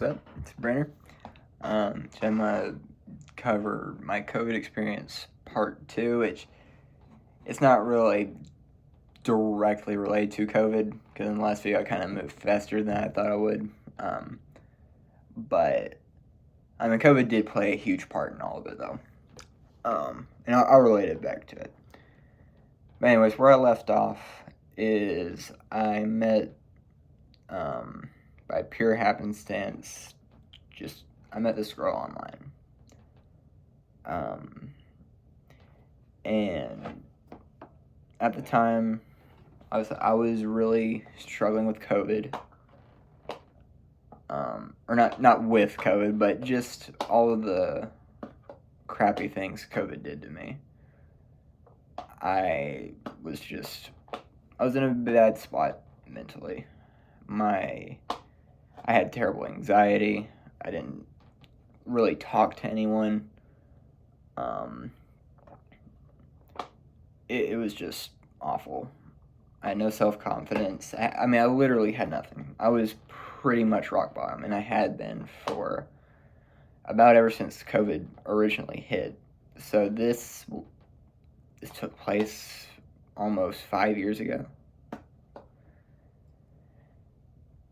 What's up? It's Brenner. Today I'm gonna cover my COVID experience part two, which it's not really directly related to COVID because in the last video I kind of moved faster than I thought I would. But COVID did play a huge part in all of it though. And I'll relate it back to it. But anyways, where I left off is I met by pure happenstance. I met this girl online. And at the time, I was really struggling with COVID. Or not with COVID, but just all of the crappy things COVID did to me. I was in a bad spot mentally. I had terrible anxiety. I didn't really talk to anyone. It was just awful. I had no self-confidence. I literally had nothing. I was pretty much rock bottom, and I had been for about ever since COVID originally hit. So this took place almost 5 years ago.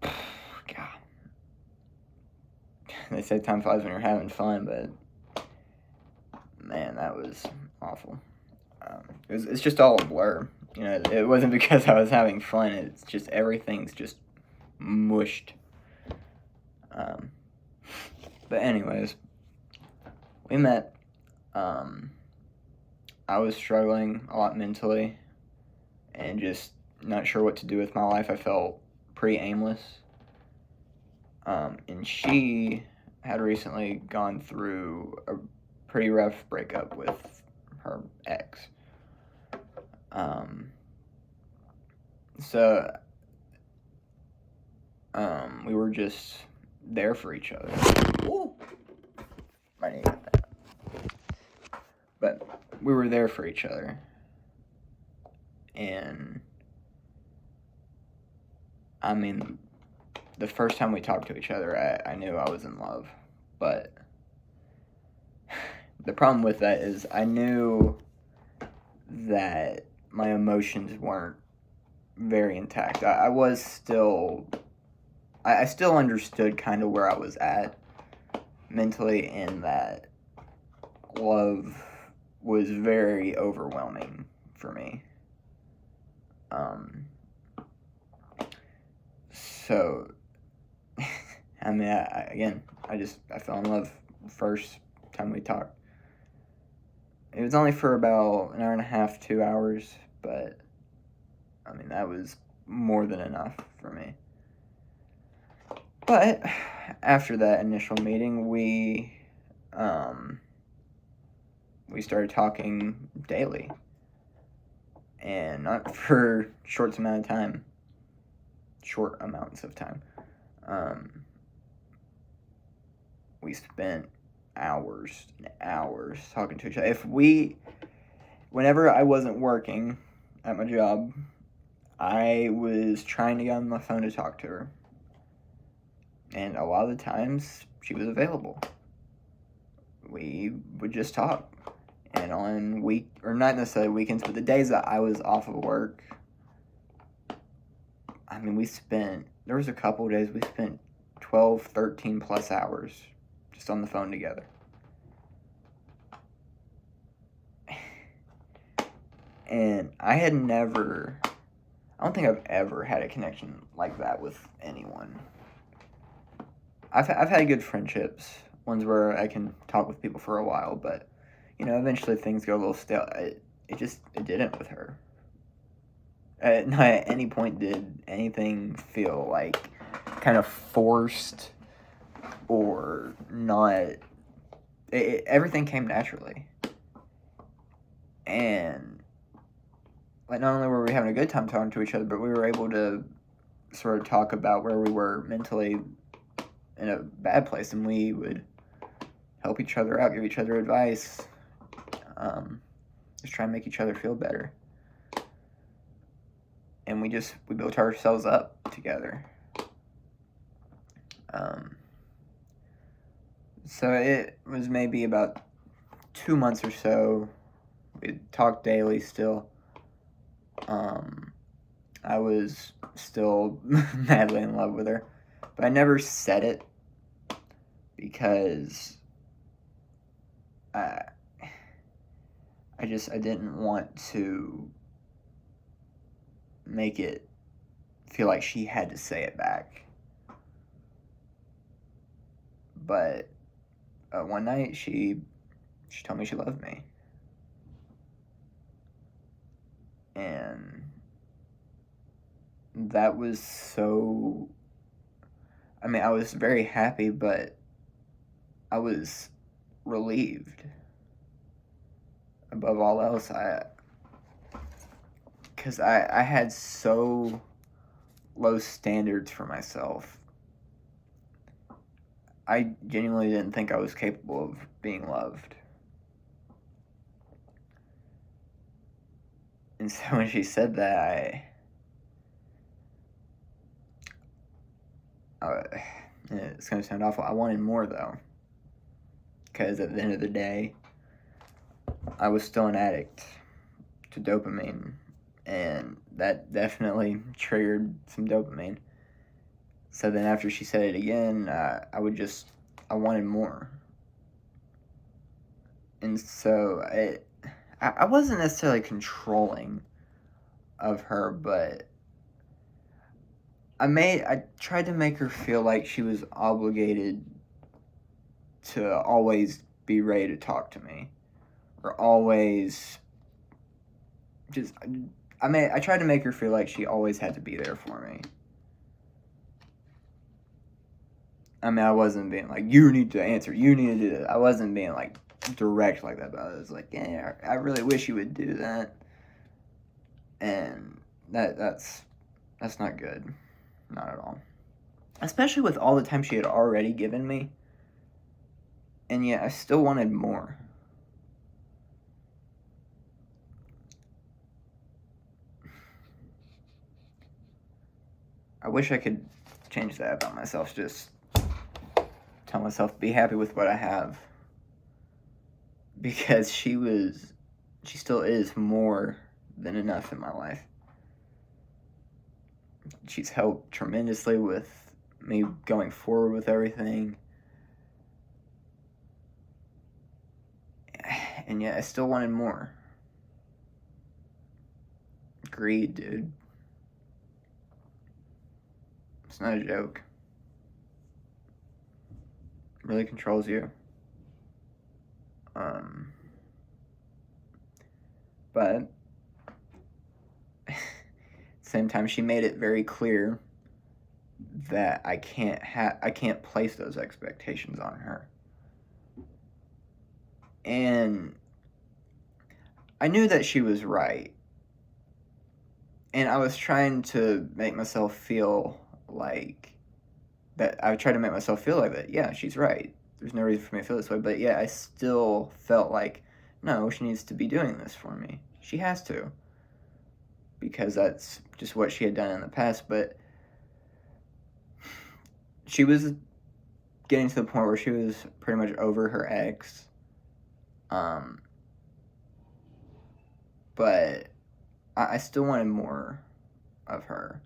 God. They say time flies when you're having fun, but man, that was awful. It's just all a blur. You know, it wasn't because I was having fun. It's just everything's just mushed. But anyways, we met. I was struggling a lot mentally and just not sure what to do with my life. I felt pretty aimless. And she had recently gone through a pretty rough breakup with her ex. We were just there for each other. Ooh. I need that. But we were there for each other. And the first time we talked to each other, I knew I was in love. But the problem with that is I knew that my emotions weren't very intact. I still understood kind of where I was at mentally, and that love was very overwhelming for me. So, I fell in love first time we talked. It was only for about an hour and a half, 2 hours, but that was more than enough for me. But after that initial meeting, we started talking daily, and not for short amounts of time. We spent hours and hours talking to each other. Whenever I wasn't working at my job, I was trying to get on my phone to talk to her. And a lot of the times, she was available. We would just talk. And on not necessarily weekends, but the days that I was off of work, there was a couple of days we spent 12, 13 plus hours just on the phone together. And I don't think I've ever had a connection like that with anyone. I've had good friendships, ones where I can talk with people for a while, but eventually things go a little stale. It didn't with her. Not at any point did anything feel like kind of forced or not. Everything came naturally. And not only were we having a good time talking to each other, but we were able to sort of talk about where we were mentally in a bad place, and we would help each other out, give each other advice, just try and make each other feel better. And we built ourselves up together. So it was maybe about 2 months or so. We talked daily still. I was still madly in love with her, but I never said it because I I didn't want to make it feel like she had to say it back. But one night she told me she loved me, and that was so. I mean, I was very happy, but I was relieved. Above all else, because I had so low standards for myself. I genuinely didn't think I was capable of being loved. And so when she said that, it's going to sound awful. I wanted more, though. Because at the end of the day, I was still an addict to dopamine. And that definitely triggered some dopamine. So then after she said it again, I wanted more. And so I wasn't necessarily controlling of her, but I tried to make her feel like she was obligated to always be ready to talk to me, or always just. I tried to make her feel like she always had to be there for me. I mean, I wasn't being like, you need to answer, you need to do that. I wasn't being like direct like that, but I was like, yeah, I really wish you would do that. And that's not good. Not at all. Especially with all the time she had already given me. And yet I still wanted more. I wish I could change that about myself. Just tell myself, be happy with what I have. Because she still is more than enough in my life. She's helped tremendously with me going forward with everything. And yet I still wanted more. Greed, dude. It's not a joke. It really controls you. But at the same time, she made it very clear that I can't place those expectations on her. And I knew that she was right. And I was trying to make myself feel like that. I tried to make myself feel like that. Yeah, she's right. There's no reason for me to feel this way. But yeah, I still felt like, no, she needs to be doing this for me. She has to. Because that's just what she had done in the past. But she was getting to the point where she was pretty much over her ex. But I still wanted more of her.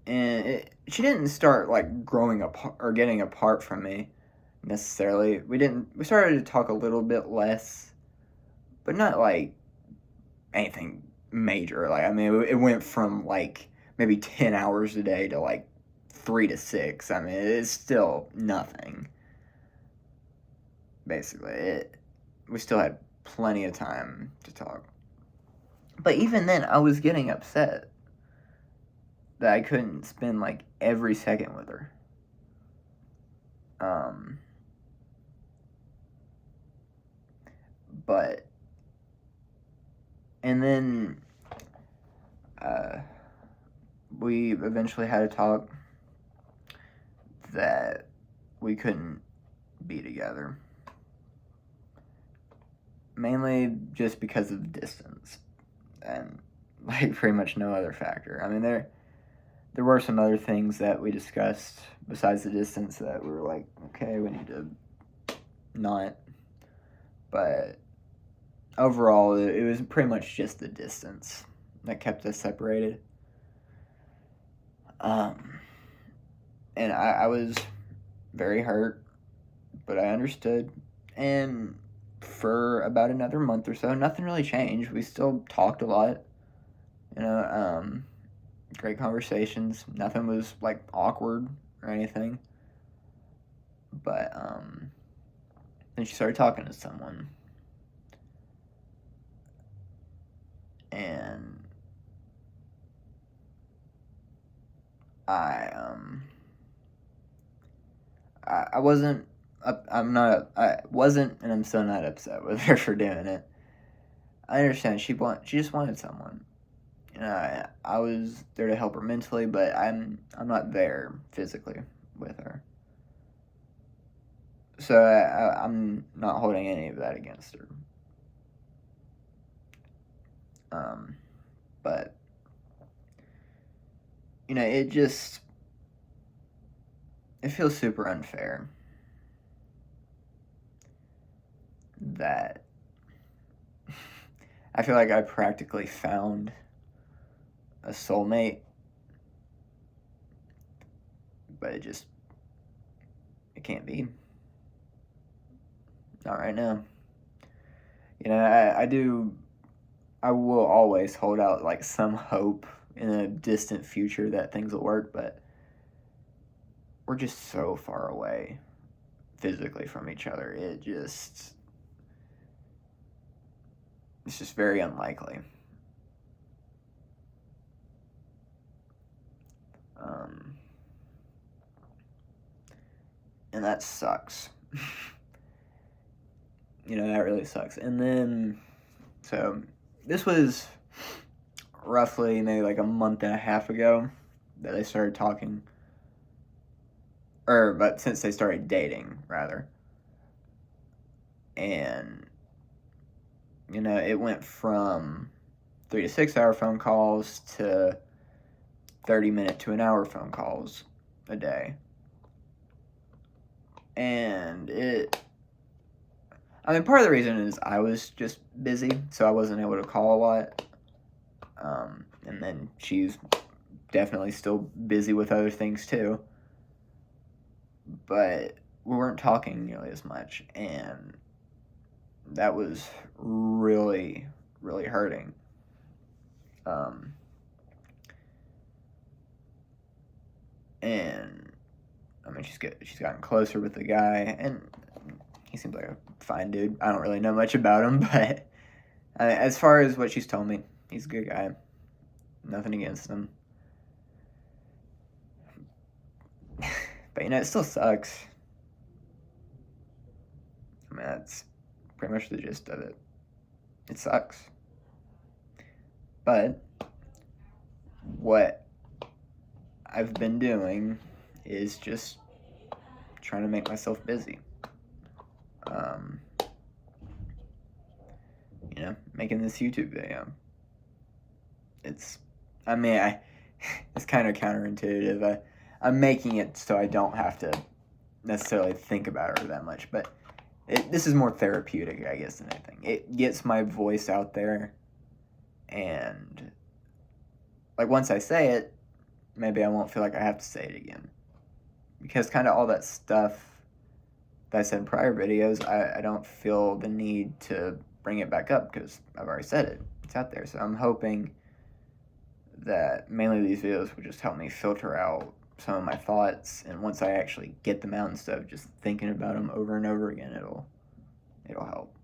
And she didn't start like growing apart or getting apart from me necessarily. We started to talk a little bit less, but not like anything major. Like, I mean, it went from like maybe 10 hours a day to like 3 to 6. I mean, it's still nothing. Basically, we still had plenty of time to talk. But even then, I was getting upset that I couldn't spend like every second with her. But and then we eventually had a talk that we couldn't be together. Mainly just because of the distance. And like pretty much no other factor. I mean, there were some other things that we discussed besides the distance that we were like, okay, we need to not. But overall, it was pretty much just the distance that kept us separated. And I was very hurt, but I understood. And for about another month or so, nothing really changed. We still talked a lot, you know, great conversations. Nothing was like awkward or anything. But then she started talking to someone, and I I wasn't I wasn't, and I'm still not upset with her for doing it. I understand she just wanted someone. You know, I was there to help her mentally, but I'm not there physically with her. So I'm not holding any of that against her. But you know, it feels super unfair that I feel like I practically found a soulmate, but it can't be. Not right now. You know, I will always hold out like some hope in a distant future that things will work, but we're just so far away physically from each other. It's just very unlikely. And that sucks. You know, that really sucks. And then, so this was roughly maybe like a month and a half ago that they started talking. But since they started dating, rather. And, you know, it went from 3 to 6 hour phone calls to 30-minute to an hour phone calls a day. And part of the reason is I was just busy, so I wasn't able to call a lot. And then she's definitely still busy with other things too. But we weren't talking nearly as much, and that was really, really hurting. And I mean, she's gotten closer with the guy, and he seems like a fine dude. I don't really know much about him, but as far as what she's told me, he's a good guy. Nothing against him. But, you know, it still sucks. I mean, that's pretty much the gist of it. It sucks. But what I've been doing is just trying to make myself busy. You know, making this YouTube video. It's kind of counterintuitive. I'm making it so I don't have to necessarily think about her that much, but this is more therapeutic, I guess, than anything. It gets my voice out there, and like once I say it, maybe I won't feel like I have to say it again. Because kind of all that stuff that I said in prior videos, I don't feel the need to bring it back up because I've already said it. It's out there. So I'm hoping that mainly these videos will just help me filter out some of my thoughts, and once I actually get them out instead of just thinking about them over and over again, it'll help.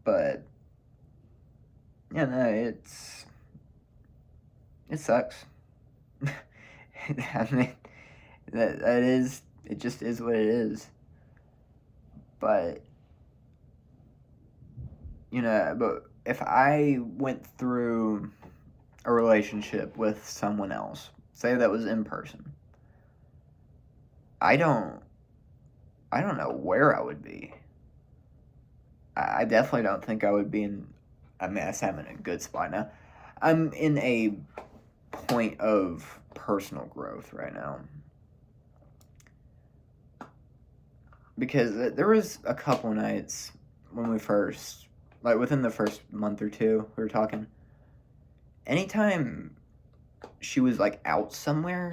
But yeah, no, it sucks. I mean, that is, it just is what it is. But you know, but if I went through a relationship with someone else, say that was in person, I don't know where I would be. I definitely don't think I would be in. I mean, I say I'm in a good spot now. I'm in a point of personal growth right now. Because there was a couple nights when we first, like within the first month or two, we were talking. Anytime she was like out somewhere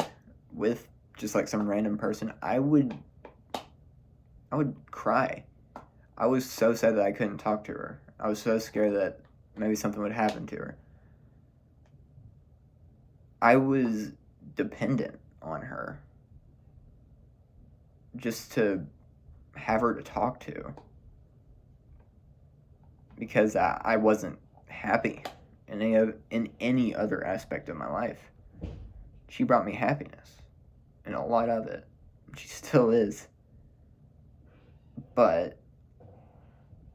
with just like some random person, I would cry. I was so sad that I couldn't talk to her. I was so scared that maybe something would happen to her. I was dependent on her just to have her to talk to, because I wasn't happy in any other aspect of my life. She brought me happiness, and a lot of it. She still is. But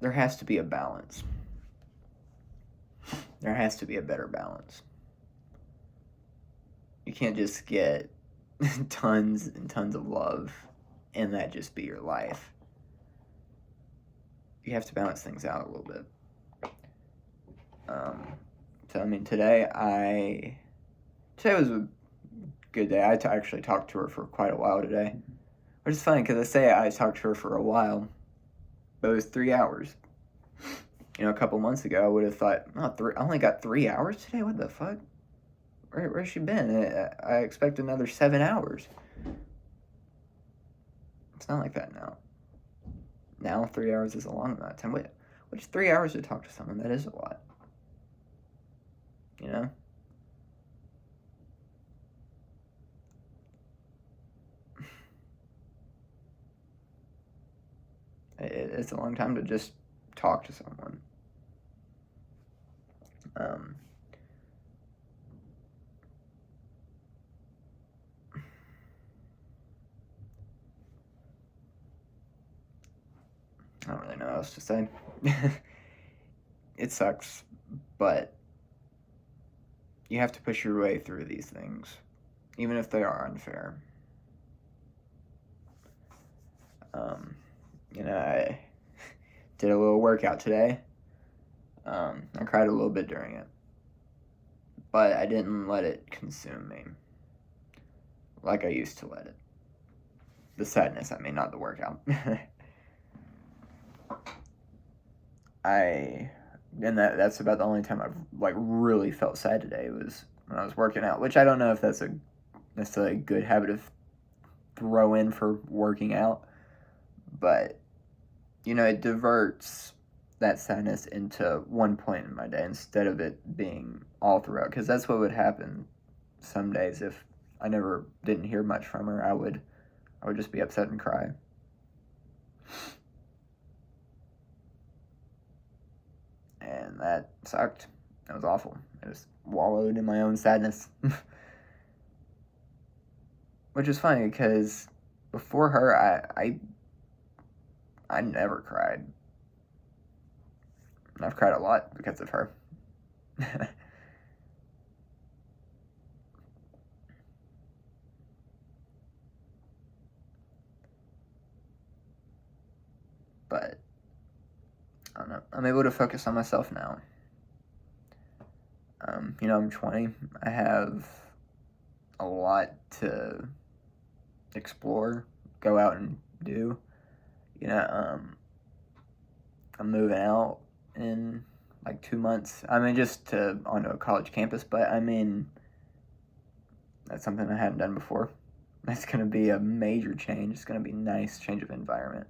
there has to be a balance. There has to be a better balance. You can't just get tons and tons of love and that just be your life. You have to balance things out a little bit. So I mean, today was a good day. I actually talked to her for quite a while today, which is funny because I say I talked to her for a while, but it was 3 hours. You know, a couple months ago, I would have thought, I only got 3 hours today? What the fuck? Where's she been? I expect another 7 hours. It's not like that now. Now 3 hours is a long amount of time. Which 3 hours to talk to someone? That is a lot. You know? It's a long time to just talk to someone. I don't really know what else to say. It sucks, but you have to push your way through these things, even if they are unfair. You know, I did a little workout today. I cried a little bit during it, but I didn't let it consume me like I used to let it. The sadness, I mean, not the workout. That's about the only time I've like really felt sad today was when I was working out, which I don't know if that's necessarily a good habit of throw in for working out, but you know, it diverts that sadness into one point in my day instead of it being all throughout, because that's what would happen some days if I never didn't hear much from her. I would just be upset and cry. And that sucked. It was awful. I just wallowed in my own sadness. Which is funny because before her, I never cried. And I've cried a lot because of her. But I don't know. I'm able to focus on myself now. You know, I'm 20. I have a lot to explore, go out and do. You know, I'm moving out in like 2 months. I mean, just onto a college campus, but I mean, that's something I hadn't done before. That's going to be a major change. It's going to be a nice change of environment.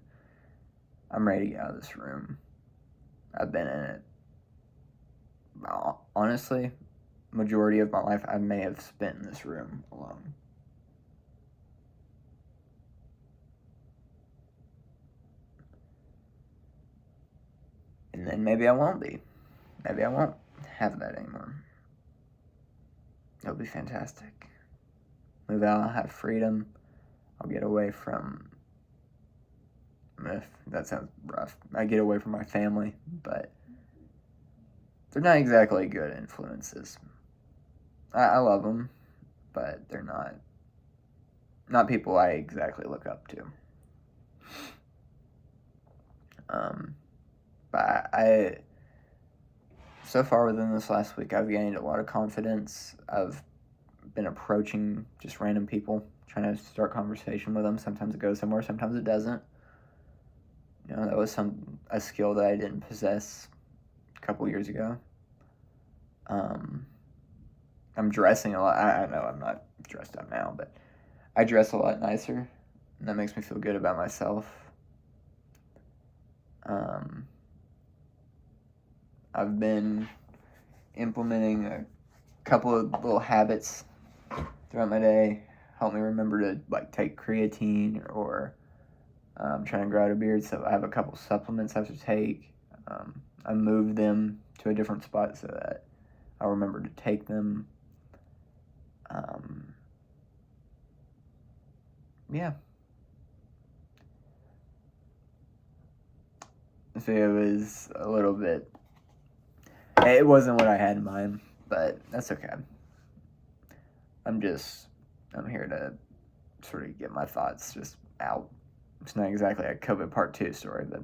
I'm ready to get out of this room. I've been in it. Honestly, majority of my life I may have spent in this room alone. And then maybe I won't be. Maybe I won't have that anymore. It'll be fantastic. Move out, I'll have freedom. I'll get away from... that sounds rough. I get away from my family, but they're not exactly good influences. I love them, but they're not people I exactly look up to. But I so far within this last week, I've gained a lot of confidence. I've been approaching just random people, trying to start conversation with them. Sometimes it goes somewhere, sometimes it doesn't. You know, that was a skill that I didn't possess a couple years ago. I'm dressing a lot. I know I'm not dressed up now, but I dress a lot nicer, and that makes me feel good about myself. I've been implementing a couple of little habits throughout my day. Help me remember to like take creatine, or I'm trying to grow out a beard, so I have a couple supplements I have to take. I moved them to a different spot so that I'll remember to take them. Yeah. So it was a little bit. It wasn't what I had in mind, but that's okay. I'm here to sort of get my thoughts just out. It's not exactly a COVID part 2 story, but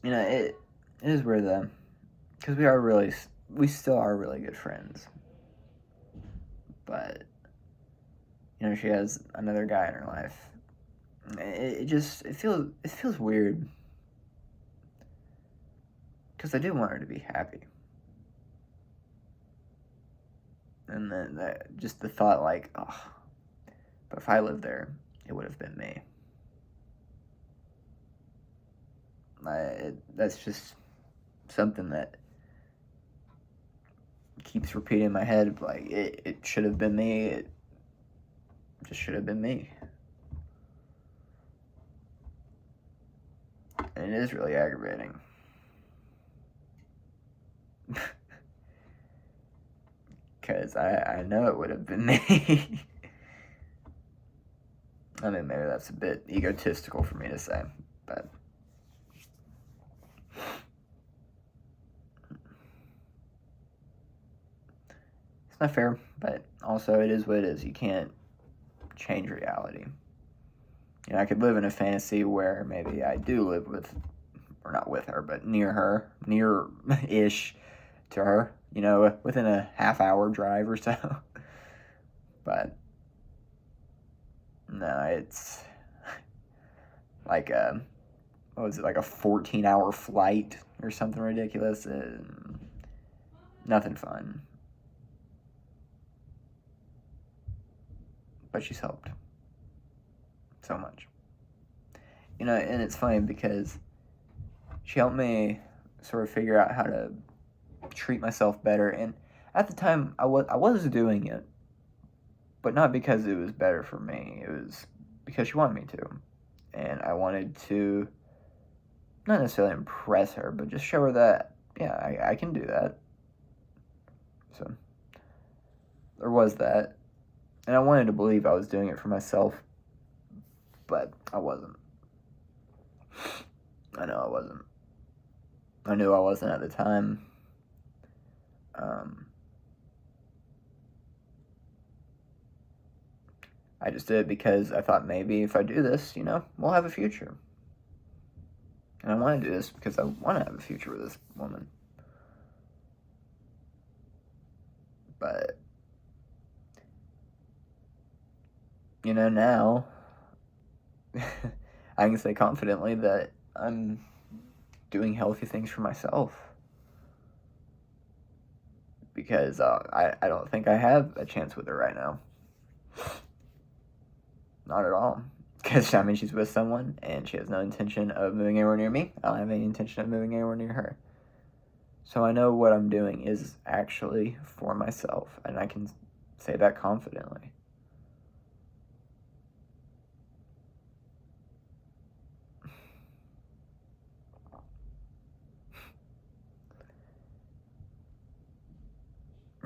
you know, it is weird though, because we still are really good friends, but you know, she has another guy in her life. It feels weird, because I do want her to be happy, and then just the thought like, oh, but if I lived there, it would have been me. That's just something that keeps repeating in my head. Like, it should have been me. It just should have been me. And it is really aggravating. Because I know it would have been me. I mean, maybe that's a bit egotistical for me to say, but it's not fair, but also it is what it is. You can't change reality. You know, I could live in a fantasy where maybe I do live with, or not with her, but near-ish to her, you know, within a half-hour drive or so. But no, it's like what was it, like a 14-hour flight or something ridiculous? Nothing fun. But she's helped so much. You know, and it's funny because she helped me sort of figure out how to treat myself better. And at the time, I was doing it, but not because it was better for me. It was because she wanted me to. And I wanted to not necessarily impress her, but just show her that, yeah, I can do that. So there was that. And I wanted to believe I was doing it for myself, but I wasn't. I know I wasn't. I knew I wasn't at the time. I just did it because I thought maybe if I do this, you know, we'll have a future. And I want to do this because I want to have a future with this woman. But, you know, now I can say confidently that I'm doing healthy things for myself. Because I don't think I have a chance with her right now. Not at all. Because, I mean, she's with someone, and she has no intention of moving anywhere near me. I don't have any intention of moving anywhere near her. So I know what I'm doing is actually for myself, and I can say that confidently.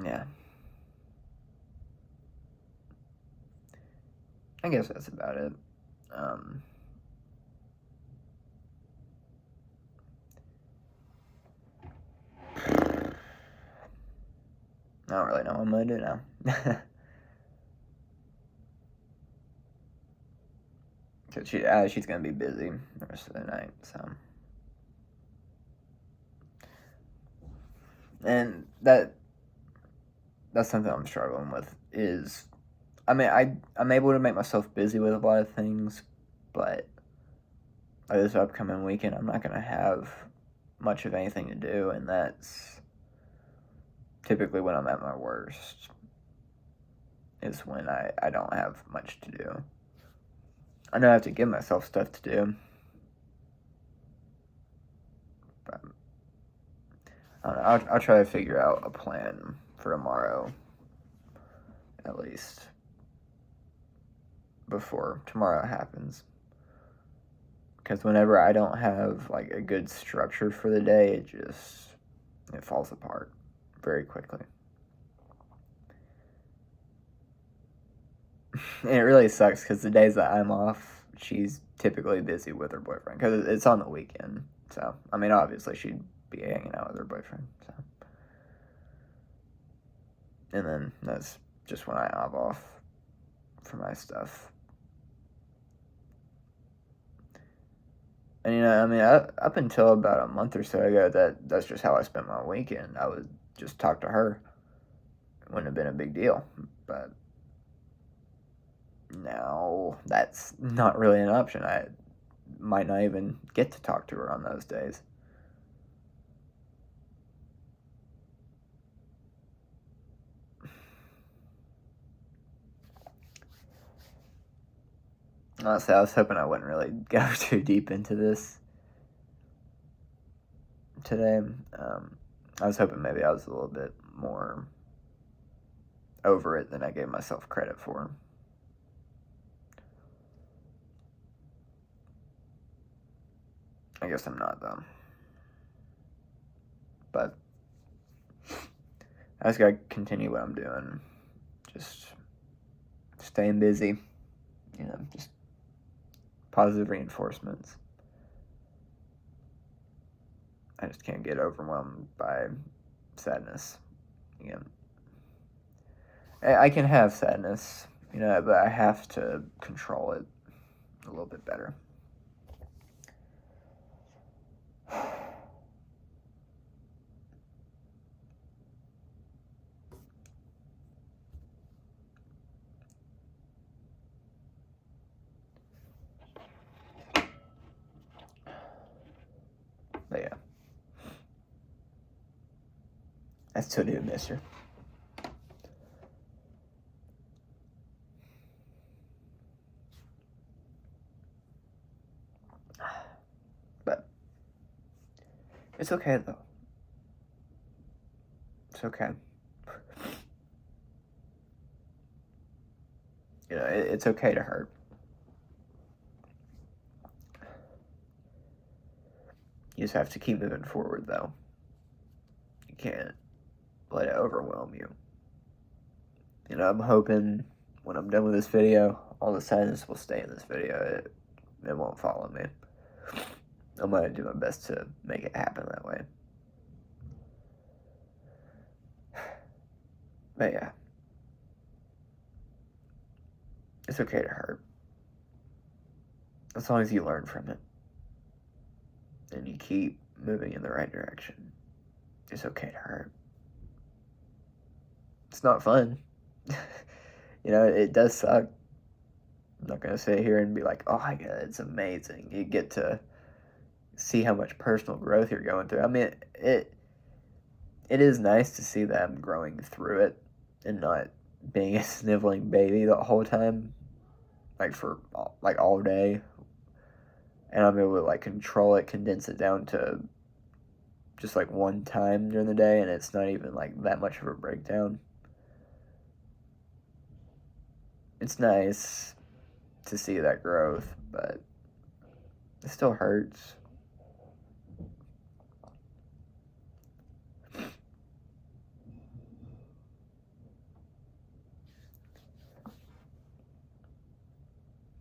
Yeah. I guess that's about it. I don't really know what I'm going to do now. Cause she's going to be busy the rest of the night, so. And that's something I'm struggling with is, I mean, I'm able to make myself busy with a lot of things, but like this upcoming weekend, I'm not going to have much of anything to do, and that's typically when I'm at my worst, is when I don't have much to do. I know I have to give myself stuff to do, but I don't know, I'll try to figure out a plan for tomorrow, at least, before tomorrow happens. Because whenever I don't have like a good structure for the day, it falls apart very quickly. And it really sucks because the days that I'm off, she's typically busy with her boyfriend because it's on the weekend. So, I mean, obviously she'd be hanging out with her boyfriend. So, and then that's just when I have off for my stuff. And I mean, up until about a month or so ago, that's just how I spent my weekend. I would just talk to her. It wouldn't have been a big deal, but now that's not really an option. I might not even get to talk to her on those days. Honestly, I was hoping I wouldn't really go too deep into this today. I was hoping maybe I was a little bit more over it than I gave myself credit for. I guess I'm not, though. But I just gotta continue what I'm doing. Just staying busy. Just positive reinforcements. I just can't get overwhelmed by sadness. I can have sadness, but I have to control it a little bit better. But yeah, I still do miss her. But it's okay, though. It's okay. It's okay to hurt. You just have to keep moving forward, though. You can't let it overwhelm you. I'm hoping when I'm done with this video, all the sadness will stay in this video. It won't follow me. I'm going to do my best to make it happen that way. But yeah, it's okay to hurt. As long as you learn from it and you keep moving in the right direction, it's okay to hurt. It's not fun. It does suck. I'm not going to sit here and be like, oh my God, it's amazing. You get to see how much personal growth you're going through. I mean, it is nice to see them growing through it and not being a sniveling baby the whole time, for all day. And I'm able to control it, condense it down to just one time during the day, and it's not even that much of a breakdown. It's nice to see that growth, but it still hurts.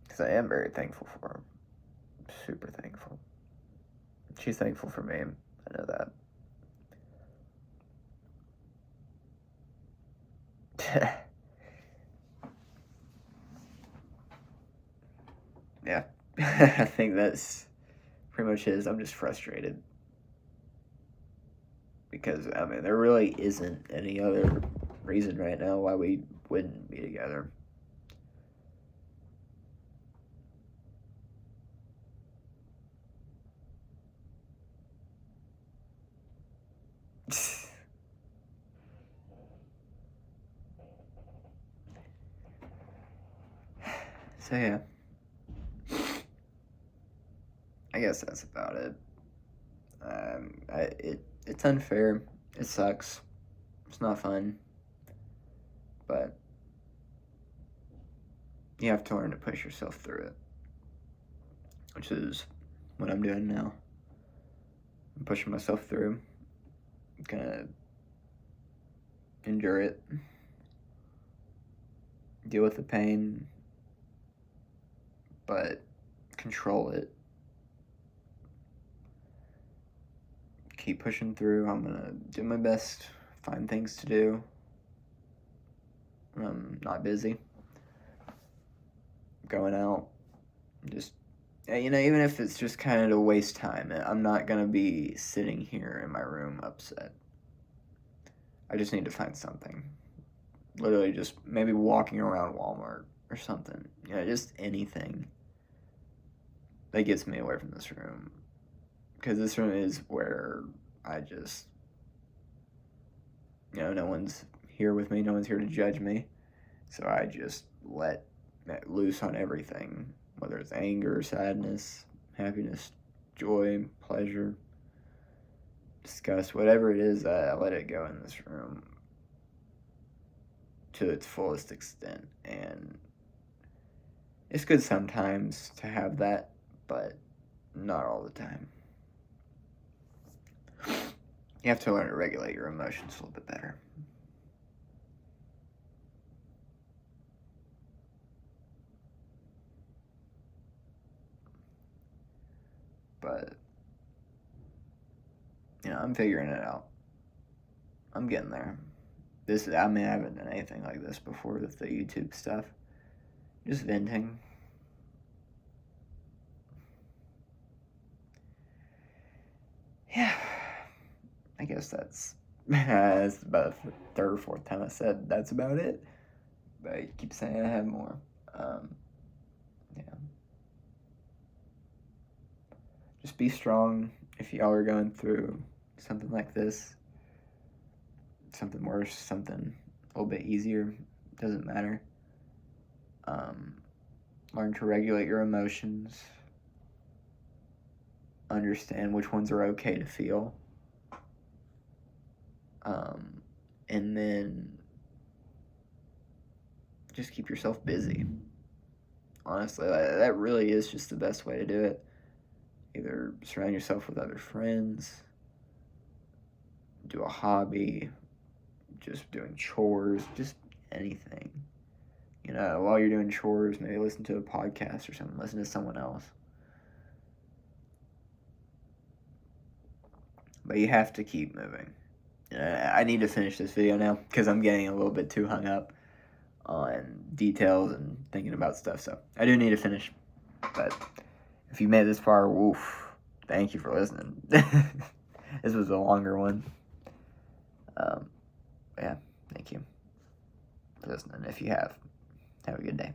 Because I am very thankful for her. Super thankful. She's thankful for me. I know that. Yeah. I think that's pretty much it. I'm just frustrated. Because, I mean, there really isn't any other reason right now why we wouldn't be together. So, yeah. I guess that's about it. It's unfair. It sucks. It's not fun. But you have to learn to push yourself through it. Which is what I'm doing now. I'm pushing myself through. I'm gonna endure it. Deal with the pain. But control it. Keep pushing through. I'm gonna do my best, find things to do when I'm not busy. Going out, just, even if it's just kind of to waste time, I'm not gonna be sitting here in my room upset. I just need to find something. Literally just maybe walking around Walmart or something. Just anything that gets me away from this room. Because this room is where I just, no one's here with me, no one's here to judge me. So I just let loose on everything, whether it's anger, sadness, happiness, joy, pleasure, disgust, whatever it is, I let it go in this room to its fullest extent. And it's good sometimes to have that, but not all the time. You have to learn to regulate your emotions a little bit better. But, I'm figuring it out. I'm getting there. I haven't done anything like this before with the YouTube stuff. Just venting. Yeah. I guess that's about the third or fourth time I said that's about it. But I keep saying I have more. Yeah. Just be strong if y'all are going through something like this. Something worse, something a little bit easier. Doesn't matter. Learn to regulate your emotions. Understand which ones are okay to feel. And then just keep yourself busy. Honestly, that really is just the best way to do it. Either surround yourself with other friends, do a hobby, just doing chores, just anything. While you're doing chores, maybe listen to a podcast or something, listen to someone else. But you have to keep moving. I need to finish this video now because I'm getting a little bit too hung up on details and thinking about stuff. So I do need to finish. But if you made this far, woof, thank you for listening. This was a longer one. Yeah, thank you for listening. If you have a good day.